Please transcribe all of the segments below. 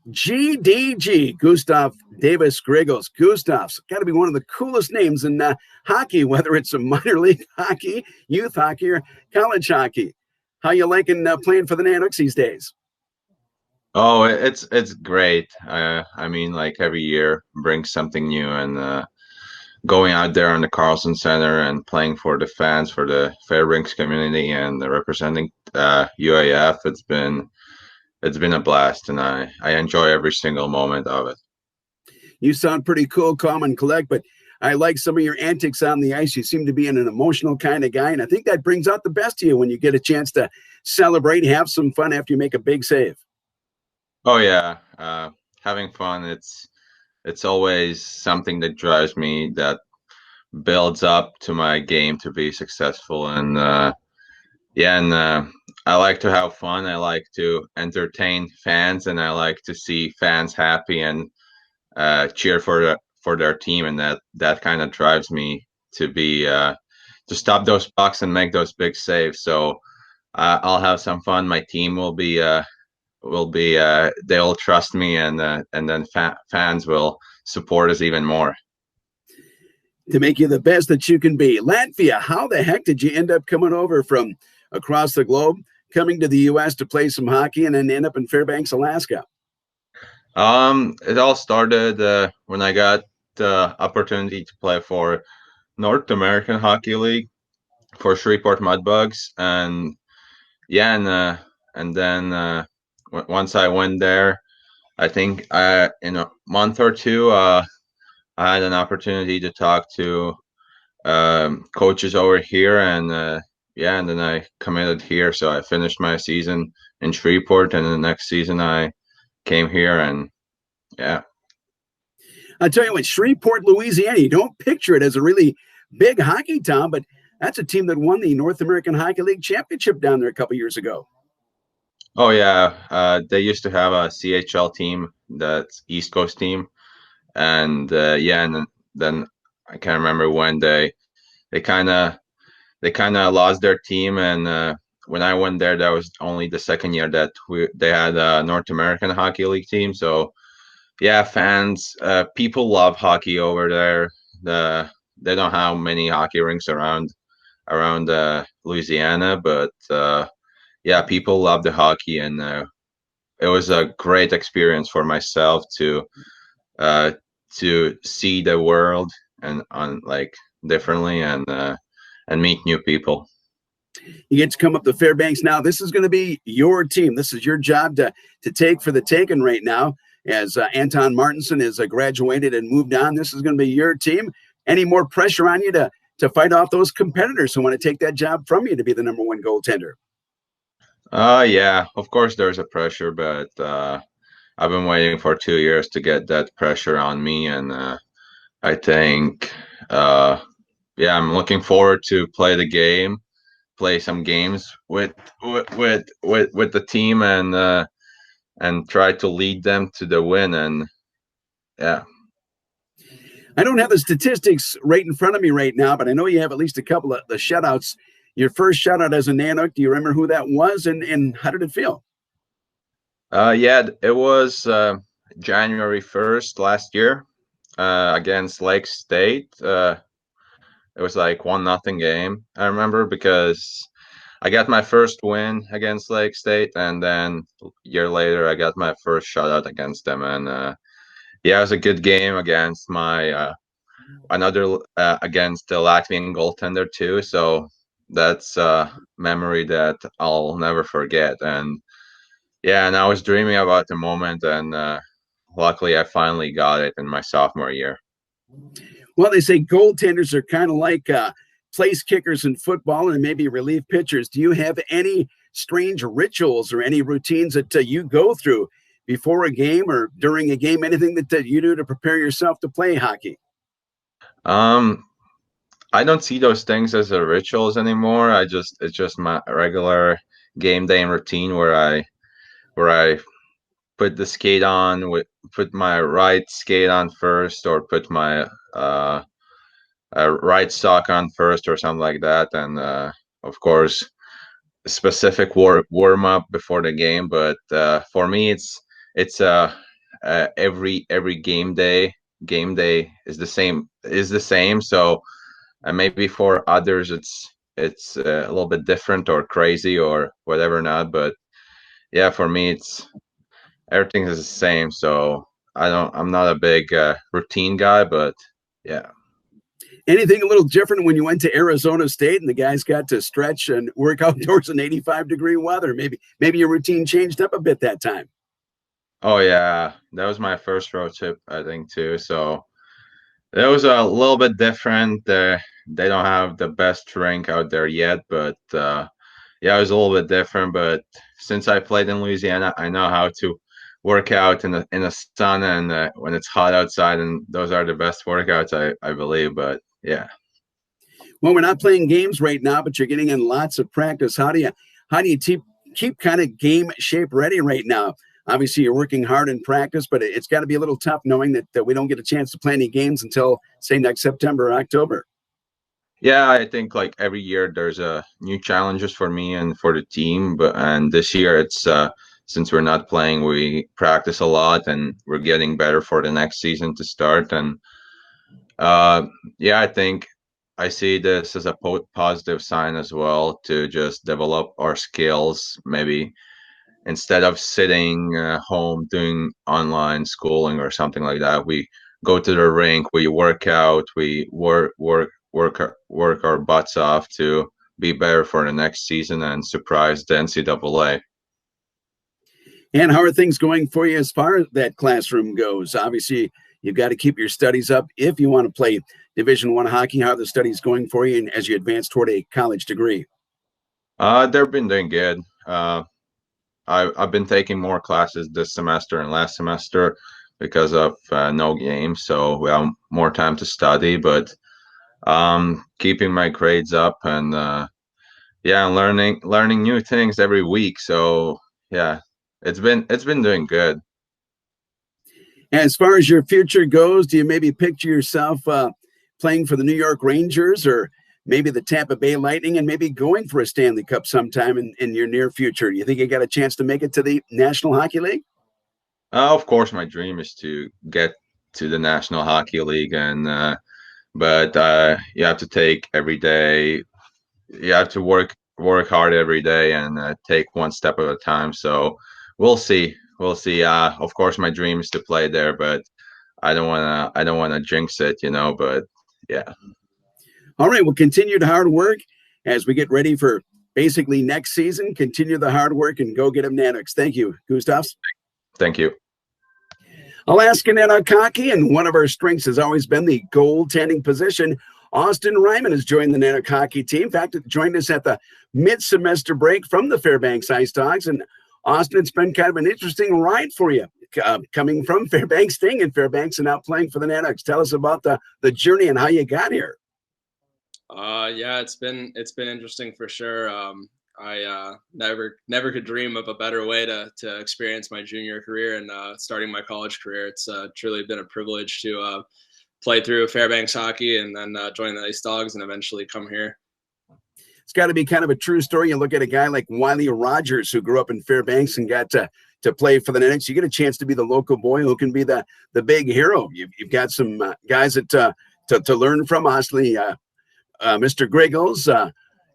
GDG, Gustav Davis Grigals. Gustav's got to be one of the coolest names in hockey, whether it's a minor league hockey, youth hockey, or college hockey. How you liking playing for the Nanooks these days? Oh, it's great. I mean, like every year brings something new, and going out there on the Carlson Center and playing for the fans, for the Fairbanks community, and representing UAF, it's been a blast, and I enjoy every single moment of it. You sound pretty cool, calm, and collect, but I like some of your antics on the ice. You seem to be an emotional kind of guy, and I think that brings out the best of you when you get a chance to celebrate, have some fun after you make a big save. Oh yeah, having fun. It's always something that drives me, that builds up to my game to be successful, and yeah, and I like to have fun. I like to entertain fans, and I like to see fans happy and cheer for their team, and that kind of drives me to be to stop those pucks and make those big saves. So I'll have some fun. My team will be they'll trust me, and then fans will support us even more. To make you the best that you can be. Latvia, how the heck did you end up coming over from across the globe, coming to the U.S. to play some hockey and then end up in Fairbanks, Alaska? It all started when I got the opportunity to play for North American Hockey League for Shreveport Mudbugs, and yeah, and then once I went there, I think in a month or two, I had an opportunity to talk to coaches over here, and yeah, and then I committed here. So I finished my season in Shreveport, and the next season I came here, and yeah. I'll tell you what, Shreveport, Louisiana, you don't picture it as a really big hockey town, but that's a team that won the North American Hockey League championship down there a couple years ago. Oh yeah, they used to have a CHL team, that's East Coast team, and yeah, and then I can't remember when they kind of they kind of lost their team, and when I went there, that was only the second year that they had a North American Hockey League team. So yeah, fans, people love hockey over there. They don't have many hockey rinks around Louisiana, but yeah, people love the hockey, and it was a great experience for myself uh, to see the world and on like differently, and meet new people. You get to come up to Fairbanks now. This is going to be your team. This is your job to take for the taking right now. As Anton Martinson has graduated and moved on, this is going to be your team. Any more pressure on you to fight off those competitors who want to take that job from you to be the number one goaltender? Yeah, of course there's a pressure, but I've been waiting for 2 years to get that pressure on me, and I think yeah, I'm looking forward to play the game, play some games with the team, and try to lead them to the win, and yeah. I don't have the statistics right in front of me right now, but I know you have at least a couple of the shutouts. Your first shutout as a Nanook, do you remember who that was, and how did it feel? Yeah, it was January 1st last year against Lake State. It was like 1-0 game. I remember because I got my first win against Lake State, and then a year later I got my first shutout against them. And yeah, it was a good game against my another against the Latvian goaltender too. So that's a memory that I'll never forget. And yeah, and I was dreaming about the moment, and luckily I finally got it in my sophomore year. Well, they say goaltenders are kind of like place kickers in football and maybe relief pitchers. Do you have any strange rituals or any routines that you go through before a game or during a game? Anything that you do to prepare yourself to play hockey? Um, I don't see those things as a rituals anymore. It's just my regular game day routine where I put the skate on, put my right skate on first, or put my right sock on first, or something like that, and of course specific warm up before the game. But for me, it's every game day is the same. So maybe for others it's a little bit different or crazy or whatever not. But yeah, for me it's everything is the same. So I'm not a big routine guy, but yeah. Anything a little different when you went to Arizona State and the guys got to stretch and work outdoors in 85-degree weather? Maybe your routine changed up a bit that time. Oh yeah, that was my first road trip, I think too. So it was a little bit different. They don't have the best rink out there yet, but yeah, it was a little bit different. But since I played in Louisiana, I know how to work out in the sun and when it's hot outside, and those are the best workouts, I believe. But yeah. Well, we're not playing games right now, but you're getting in lots of practice. How do you keep kind of game shape ready right now? Obviously, you're working hard in practice, but it's got to be a little tough knowing that we don't get a chance to play any games until, say, next September or October. Yeah, I think like every year there's new challenges for me and for the team, and this year it's since we're not playing, we practice a lot and we're getting better for the next season to start. And uh, yeah, I think I see this as a positive sign as well to just develop our skills. Maybe instead of sitting home doing online schooling or something like that, we go to the rink, we work out, we work our butts off to be better for the next season and surprise the NCAA. And how are things going for you as far as that classroom goes? Obviously, you've got to keep your studies up if you want to play Division I hockey. How are the studies going for you and as you advance toward a college degree? They've been doing good. I've been taking more classes this semester and last semester because of no games, so we have more time to study. But keeping my grades up and yeah, learning new things every week. So yeah, it's been doing good. As far as your future goes, do you maybe picture yourself playing for the New York Rangers or maybe the Tampa Bay Lightning and maybe going for a Stanley Cup sometime in your near future? Do you think you got a chance to make it to the National Hockey League? Of course, my dream is to get to the National Hockey League, and but you have to take every day. You have to work hard every day and take one step at a time. So we'll see. We'll see. Of course, my dream is to play there, but I don't wanna jinx it, But yeah, All right, we'll continue the hard work as we get ready for basically next season. Continue the hard work and go get them Nanooks. Thank you, Gustavs. thank you. Alaska Nanook Hockey, and one of our strengths has always been the goaltending position. Austin Ryman has joined the Nanook hockey team. In fact, joined us at the mid-semester break from the Fairbanks Ice Dogs. And Austin, it's been kind of an interesting ride for you, coming from Fairbanks, staying in Fairbanks, and now playing for the Nanooks. Tell us about the journey and how you got here. Yeah, it's been interesting for sure. I never could dream of a better way to experience my junior career and starting my college career. It's truly been a privilege to play through Fairbanks hockey and then join the Ice Dogs and eventually come here. It's got to be kind of a true story. You look at a guy like Wiley Rogers, who grew up in Fairbanks and got to play for the Nanooks. You get a chance to be the local boy who can be the big hero. You've got some guys that to learn from. Honestly, Mr. Grigals,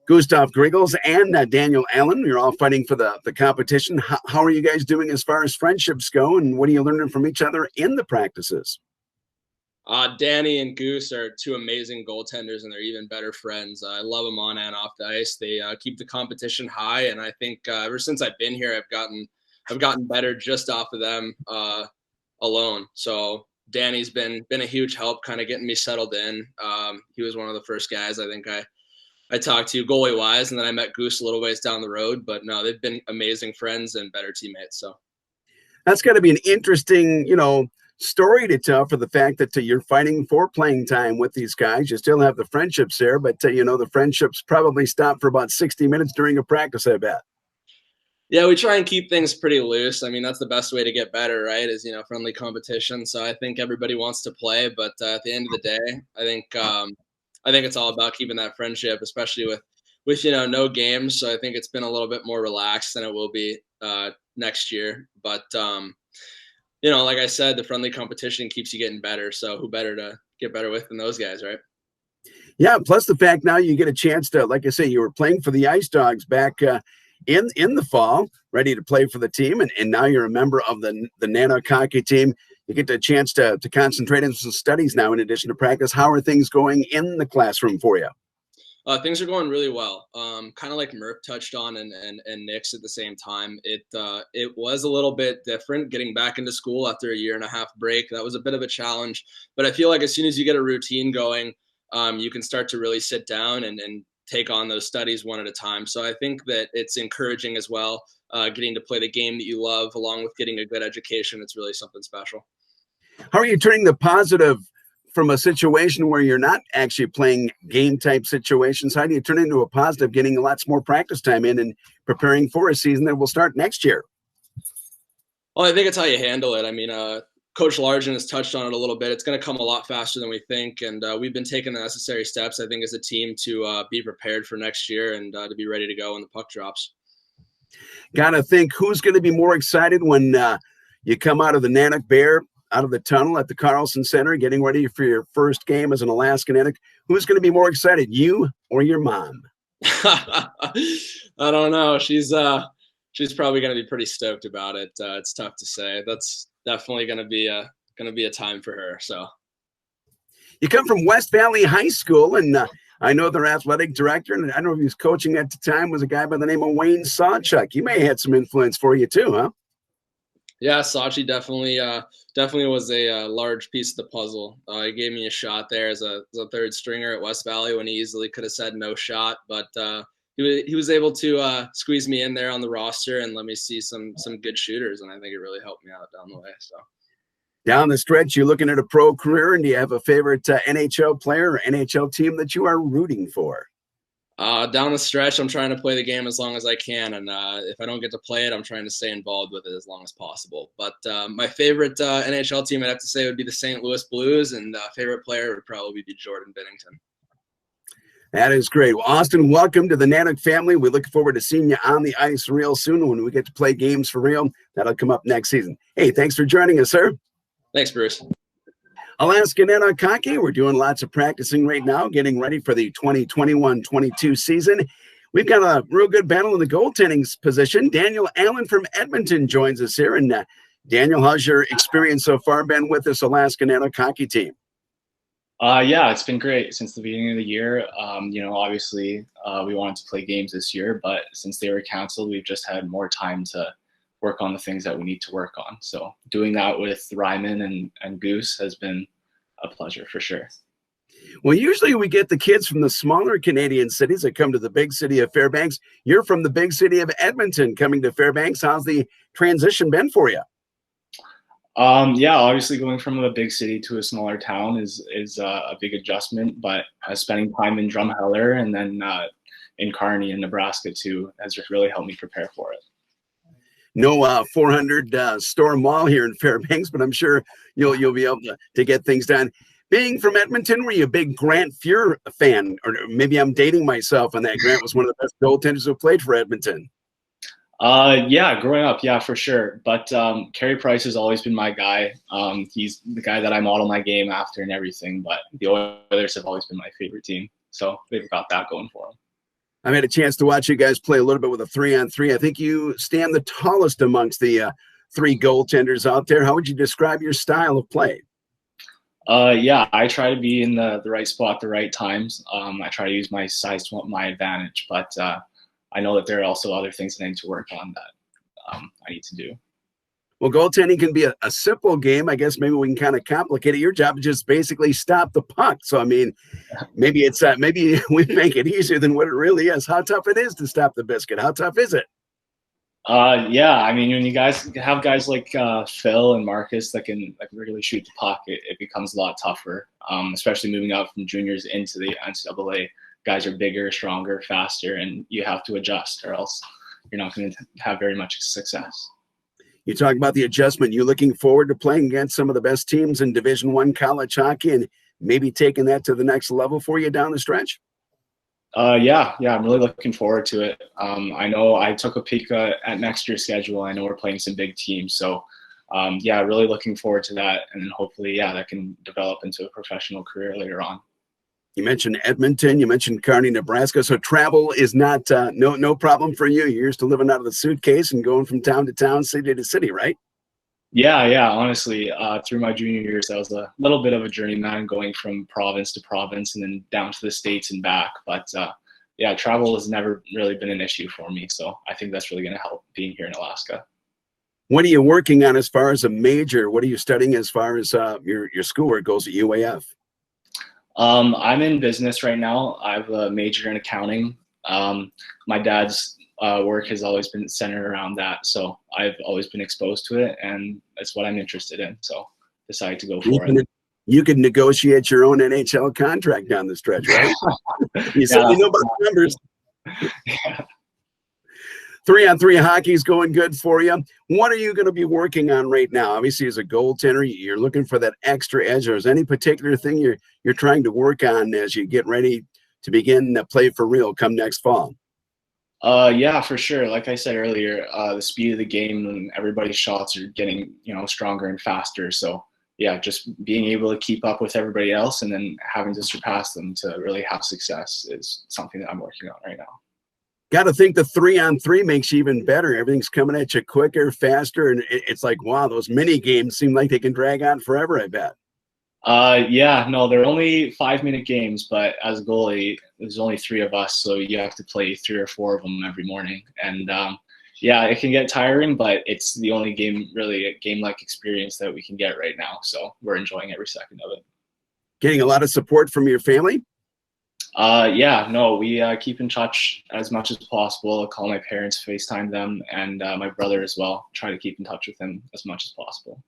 Gustavs Grigals, and Daniel Allin. You're all fighting for the competition. How are you guys doing as far as friendships go, and what are you learning from each other in the practices? Danny and Goose are two amazing goaltenders, and they're even better friends. I love them on and off the ice. They keep the competition high, and I think ever since I've been here, I've gotten better just off of them alone. So Danny's been a huge help, kind of getting me settled in. He was one of the first guys I think I talked to goalie wise, and then I met Goose a little ways down the road. But no, they've been amazing friends and better teammates. So That's got to be an interesting, story to tell for the fact that you're fighting for playing time with these guys. You still have the friendships there, but the friendships probably stop for about 60 minutes during a practice, I bet. yeah, we try and keep things pretty loose. I mean, that's the best way to get better, right? Is friendly competition. So I think everybody wants to play, but at the end of the day, I think it's all about keeping that friendship, especially with no games. So I think it's been a little bit more relaxed than it will be next year. But like I said, the friendly competition keeps you getting better. So who better to get better with than those guys, right? Yeah, plus the fact now you get a chance to, like I say, you were playing for the Ice Dogs back in the fall, ready to play for the team, and now you're a member of the Nanooks hockey team. You get the chance to concentrate on some studies now in addition to practice. How are things going in the classroom for you? Things are going really well. Kind of like Murph touched on and Nick's at the same time. It was a little bit different getting back into school after a 1.5-year break. That was a bit of a challenge, but I feel like as soon as you get a routine going, you can start to really sit down and take on those studies one at a time. So I think that it's encouraging as well, getting to play the game that you love along with getting a good education. It's really something special. How are you turning the positive from a situation where you're not actually playing game type situations? How do you turn it into a positive, getting lots more practice time in and preparing for a season that will start next year? Well, I think it's how you handle it. I mean, Coach Largen has touched on it a little bit. It's going to come a lot faster than we think, and we've been taking the necessary steps, I think, as a team to be prepared for next year and to be ready to go when the puck drops. Got to think, who's going to be more excited when you come out of the Nanooks Bear, out of the tunnel at the Carlson Center, getting ready for your first game as an Alaska Nanooks? Who's going to be more excited, you or your mom? I don't know. She's probably going to be pretty stoked about it. It's tough to say. That's definitely going to be a time for her. So you come from West Valley High School, and I know their athletic director, and I don't know if he was coaching at the time, was a guy by the name of Wayne Sawchuk. He may have had some influence for you too, huh? Yeah, Sachi definitely was a large piece of the puzzle. He gave me a shot there as a third stringer at West Valley when he easily could have said no shot, but he was able to squeeze me in there on the roster and let me see some good shooters, and I think it really helped me out down the way. So down the stretch, you're looking at a pro career, and do you have a favorite NHL player or NHL team that you are rooting for? Down the stretch, I'm trying to play the game as long as I can, and if I don't get to play it, I'm trying to stay involved with it as long as possible. But my favorite NHL team, I'd have to say, would be the St. Louis Blues, and favorite player would probably be Jordan Binnington. That is great. Well, Austin, welcome to the Nanooks family. We look forward to seeing you on the ice real soon when we get to play games for real. That'll come up next season. Hey, thanks for joining us, sir. Thanks, Bruce. Alaska Nanooks hockey. We're doing lots of practicing right now, getting ready for the 2021-22 season. We've got a real good battle in the goaltending position. Daniel Allin from Edmonton joins us here. And Daniel, how's your experience so far been with this Alaska Nanooks hockey team? Yeah, it's been great since the beginning of the year. Obviously, we wanted to play games this year, but since they were canceled, we've just had more time to work on the things that we need to work on. So doing that with Ryman and Goose has been a pleasure for sure. Well, usually we get the kids from the smaller Canadian cities that come to the big city of Fairbanks. You're from the big city of Edmonton coming to Fairbanks. How's the transition been for you? Yeah, obviously going from a big city to a smaller town is a big adjustment, but spending time in Drumheller and then in Kearney in Nebraska too has just really helped me prepare for it. No 400 store mall here in Fairbanks, but I'm sure you'll be able to get things done. Being from Edmonton, were you a big Grant Fuhr fan? Or maybe I'm dating myself on that. Grant was one of the best goaltenders who played for Edmonton. Yeah, growing up, yeah, for sure. But Carey Price has always been my guy. He's the guy that I model my game after and everything. But the Oilers have always been my favorite team. So they've got that going for them. I've had a chance to watch you guys play a little bit with a 3-on-3. I think you stand the tallest amongst the three goaltenders out there. How would you describe your style of play? Yeah, I try to be in the right spot at the right times. I try to use my size to my advantage, but I know that there are also other things that I need to work on that I need to do. Well, goaltending can be a simple game. I guess maybe we can kind of complicate it. Your job is just basically stop the puck. So, I mean, maybe it's maybe we make it easier than what it really is. How tough it is to stop the biscuit? How tough is it? Yeah, I mean, when you guys have guys like Phil and Marcus that can really shoot the puck, it becomes a lot tougher, especially moving out from juniors into the NCAA. Guys are bigger, stronger, faster, and you have to adjust or else you're not going to have very much success. You talk about the adjustment. You looking forward to playing against some of the best teams in Division I college hockey and maybe taking that to the next level for you down the stretch? Yeah, I'm really looking forward to it. I know I took a peek at next year's schedule. I know we're playing some big teams, so yeah, really looking forward to that, and hopefully, yeah, that can develop into a professional career later on. You mentioned Edmonton, you mentioned Kearney, Nebraska. So travel is not no problem for you. You're used to living out of the suitcase and going from town to town, city to city, right? Yeah. Honestly, through my junior years, I was a little bit of a journeyman, going from province to province and then down to the States and back. But yeah, travel has never really been an issue for me. So I think that's really going to help being here in Alaska. What are you working on as far as a major? What are you studying as far as your schoolwork goes at UAF? I'm in business right now. I have a major in accounting. My dad's work has always been centered around that, so I've always been exposed to it, and that's what I'm interested in. So decided to go for it. You could negotiate your own NHL contract down the stretch, right? You certainly know about the numbers. Yeah. 3-on-3 hockey is going good for you. What are you going to be working on right now? Obviously, as a goaltender, you're looking for that extra edge. Or is any particular thing you're trying to work on as you get ready to begin to play for real come next fall? Yeah, for sure. Like I said earlier, the speed of the game and everybody's shots are getting, stronger and faster. So yeah, just being able to keep up with everybody else and then having to surpass them to really have success is something that I'm working on right now. Got to think the 3-on-3 makes you even better. Everything's coming at you quicker, faster, and it's like, wow, those mini games seem like they can drag on forever, I bet. Yeah, no, they're only 5-minute games, but as a goalie, there's only 3 of us, so you have to play 3 or 4 of them every morning. And yeah, it can get tiring, but it's the only really a game-like experience that we can get right now. So we're enjoying every second of it. Getting a lot of support from your family? Yeah, no, we keep in touch as much as possible. I call my parents, FaceTime them, and my brother as well. Try to keep in touch with him as much as possible.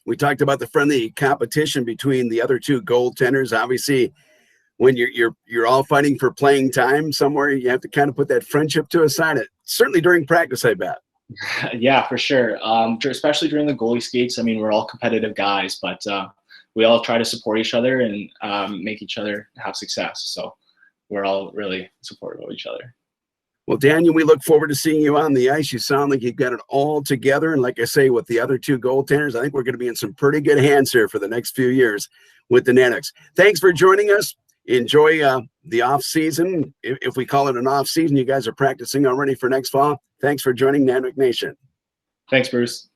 We talked about the friendly competition between the other 2 goaltenders. Obviously, when you're all fighting for playing time somewhere, you have to kind of put that friendship to a side. Certainly during practice, I bet. Yeah, for sure. Especially during the goalie skates. I mean, we're all competitive guys, but we all try to support each other and make each other have success. So we're all really supportive of each other. Well, Daniel, we look forward to seeing you on the ice. You sound like you've got it all together. And like I say, with the other 2 goaltenders, I think we're going to be in some pretty good hands here for the next few years with the Nanooks. Thanks for joining us. Enjoy the off season. If we call it an off season, you guys are practicing already for next fall. Thanks for joining Nanook Nation. Thanks, Bruce.